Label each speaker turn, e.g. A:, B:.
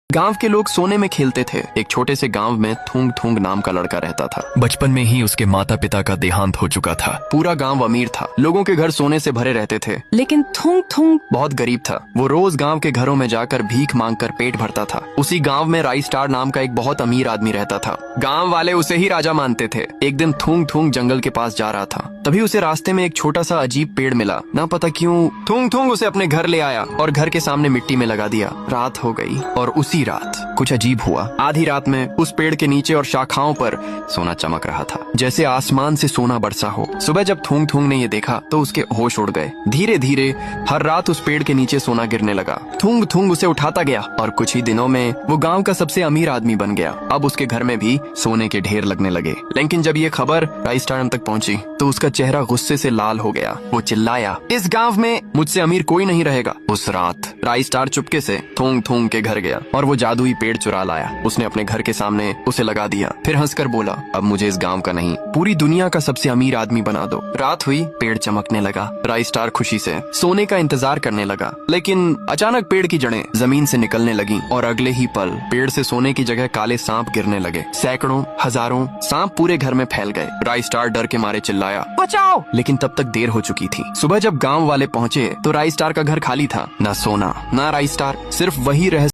A: गांव के लोग सोने में खेलते थे। एक छोटे से गांव में थूंग थूंग नाम का लड़का रहता था।
B: बचपन में ही उसके माता पिता का देहांत हो चुका था।
A: पूरा गांव अमीर था, लोगों के घर सोने से भरे रहते थे, लेकिन थूंग थूंग बहुत गरीब था। वो रोज गांव के घरों में जाकर भीख मांगकर पेट भरता था। उसी गांव में राई स्टार नाम का एक बहुत अमीर आदमी रहता था। गांव वाले उसे ही राजा मानते थे। एक दिन थूंग थूंग जंगल के पास जा रहा था, तभी उसे रास्ते में एक छोटा सा अजीब पेड़ मिला। ना पता क्यों थूंग थूंग उसे अपने घर ले आया और घर के सामने मिट्टी में लगा दिया। रात हो गई और उसी रात कुछ अजीब हुआ। आधी रात में उस पेड़ के नीचे और शाखाओं पर सोना चमक रहा था, जैसे आसमान से सोना बरसा हो। सुबह जब थूंग थूंग ने ये देखा तो उसके होश उड़ गए। धीरे धीरे हर रात उस पेड़ के नीचे सोना गिरने लगा। थूंग थूंग उसे उठाता गया और कुछ ही दिनों में वो गांव का सबसे अमीर आदमी बन गया। अब उसके घर में भी सोने के ढेर लगने लगे। लेकिन जब ये खबर राई स्टार तक पहुंची तो उसका चेहरा गुस्से से लाल हो गया। वो चिल्लाया, इस गांव में मुझसे अमीर कोई नहीं रहेगा। उस रात राई स्टार चुपके से थूंग थूंग के घर गया और वो जादुई पेड़ चुरा लाया। उसने अपने घर के सामने उसे लगा दिया, फिर हंसकर बोला, अब मुझे इस गांव का नहीं, पूरी दुनिया का सबसे अमीर आदमी बना दो। रात हुई, पेड़ चमकने लगा। राई स्टार खुशी से सोने का इंतजार करने लगा, लेकिन अचानक पेड़ की जड़ें जमीन से निकलने लगी और अगले ही पल पेड़ से सोने की जगह काले सांप गिरने लगे। सैकड़ों हजारों सांप पूरे घर में फैल गए। राई स्टार डर के मारे चिल्लाया, बचाओ! लेकिन तब तक देर हो चुकी थी। सुबह जब गांव वाले पहुंचे तो राई स्टार का घर खाली था। ना सोना, ना राई स्टार, सिर्फ वही रहस्य